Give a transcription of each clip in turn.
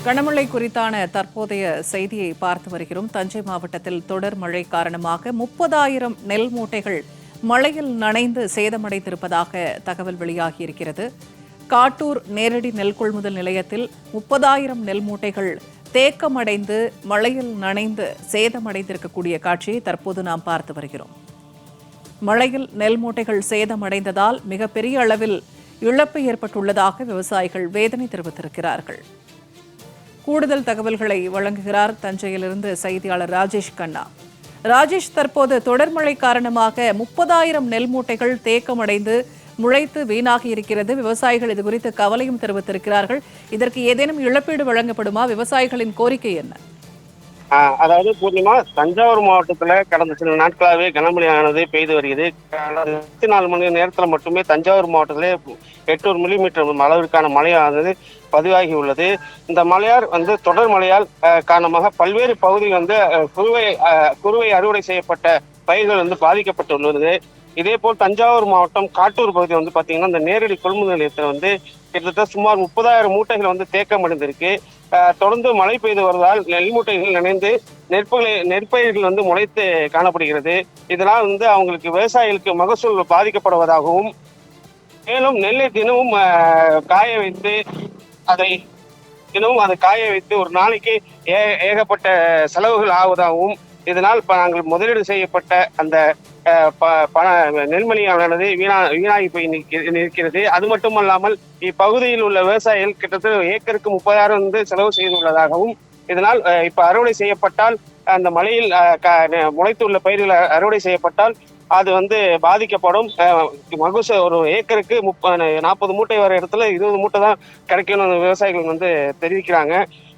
கனமழை குறித்தான தற்போதைய செய்தியை பார்த்து வருகிறோம். தஞ்சை மாவட்டத்தில் தொடர் மழை காரணமாக 30,000 நெல் மூட்டைகள் மழையில் நனைந்து சேதமடைந்திருப்பதாக தகவல் வெளியாகியிருக்கிறது. காட்டூர் நேரடி நெல் கொள்முதல் நிலையத்தில் 30,000 நெல் மூட்டைகள் தேக்கமடைந்து மழையில் நனைந்து சேதமடைந்திருக்கக்கூடிய காட்சியை தற்போது நாம் பார்த்து வருகிறோம். மழையில் நெல் மூட்டைகள் சேதமடைந்ததால் மிகப்பெரிய அளவில் இழப்பு ஏற்பட்டுள்ளதாக விவசாயிகள் வேதனை தெரிவித்திருக்கிறார்கள். கூடுதல் தகவல்களை வழங்குகிறார் தஞ்சையிலிருந்து செய்தியாளர் ராஜேஷ் கண்ணா. ராஜேஷ், தற்போது தொடர் மழை காரணமாக 30,000 நெல் மூட்டைகள் தேக்கமடைந்து முளைத்து வீணாகி இருக்கிறது. விவசாயிகள் இதுகுறித்து கவலையும் தெரிவித்திருக்கிறார்கள். இதற்கு ஏதேனும் இழப்பீடு வழங்கப்படுமா? விவசாயிகளின் கோரிக்கை என்ன? அதாவது பூர்ணிமா, தஞ்சாவூர் மாவட்டத்துல கடந்த சில நாட்களாகவே கனமழையானது பெய்து வருகிறது. 24 மணி நேரத்துல மட்டுமே தஞ்சாவூர் மாவட்டத்திலே 800 மில்லிமீட்டர் அளவிற்கான மழையானது பதிவாகி உள்ளது. இந்த மழையால் தொடர் மழையால் காரணமாக பல்வேறு பகுதிகள் குறுவை அறுவடை செய்யப்பட்ட பயிர்கள் பாதிக்கப்பட்டுள்ளது. இதே போல் தஞ்சாவூர் மாவட்டம் காட்டூர் பகுதி பாத்தீங்கன்னா இந்த நேரடி கொள்முதல் நிலையத்தில் கிட்டத்தட்ட சுமார் 30,000 மூட்டைகள் தேக்கமடைந்திருக்கு. தொடர்ந்து மழை பெய்து வருவதால் நெல் மூட்டைகள் நினைந்து நெற்பயிர்கள் முளைத்து காணப்படுகிறது. இதனால் அவங்களுக்கு விவசாயிகளுக்கு மகசூல் பாதிக்கப்படுவதாகவும், மேலும் நெல்லை தினமும் காய வைத்து அதை ஒரு நாளைக்கு ஏகப்பட்ட செலவுகள் ஆவதாகவும், இதனால் நாங்கள் முதலீடு செய்யப்பட்ட அந்த நெல்மணியானது வீணாகி போய் நிற்கிறது. அது மட்டுமல்லாமல் இப்பகுதியில் உள்ள விவசாயிகள் கிட்டத்தட்ட ஏக்கருக்கு 30,000 செலவு செய்துள்ளதாகவும், இதனால் இப்ப அறுவடை செய்யப்பட்டால் அந்த மழையில் முளைத்துள்ள பயிர்கள் அறுவடை செய்யப்பட்டால் அது பாதிக்கப்படும். மகசூல் ஒரு ஏக்கருக்கு 40 மூட்டை வர இடத்துல 20 மூட்டை தான் கிடைக்கணும் விவசாயிகள் தெரிவிக்கிறாங்க.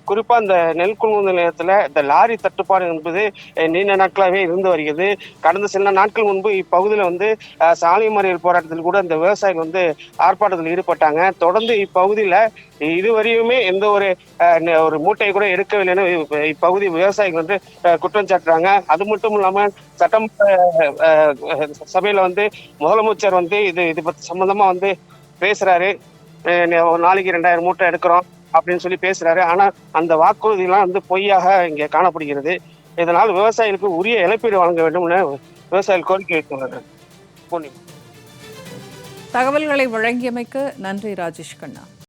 குறிப்பா இந்த நெல் கொள்முதல் நிலையத்துல இந்த லாரி தட்டுப்பாடு என்பது நீண்ட நாட்களாகவே இருந்து வருகிறது. கடந்த சில நாட்கள் முன்பு இப்பகுதியில சாலை மறியல் போராட்டத்தில் கூட இந்த விவசாயிகள் ஆர்ப்பாட்டத்தில் ஈடுபட்டாங்க. தொடர்ந்து இப்பகுதியில இதுவரையுமே எந்த ஒரு மூட்டையை கூட எடுக்கவில்லைன்னு இப்பகுதி விவசாயிகள் குற்றம் சாட்டுறாங்க. அது மட்டும் இல்லாம சட்டமன்ற சபையில முதலமைச்சர் இது சம்பந்தமா பேசுறாரு. ஒரு நாளைக்கு 2,000 மூட்டை எடுக்கிறோம் அப்படின்னு சொல்லி பேசுறாரு. ஆனா அந்த வாக்குறுதியெல்லாம் பொய்யாக இங்க காணப்படுகிறது. இதனால் விவசாயிகளுக்கு உரிய இழப்பீடு வழங்க வேண்டும் என விவசாயிகள் கோரிக்கை வைத்துள்ளனர். தகவல்களை வழங்கியமைக்கு நன்றி ராஜேஷ் கண்ணா.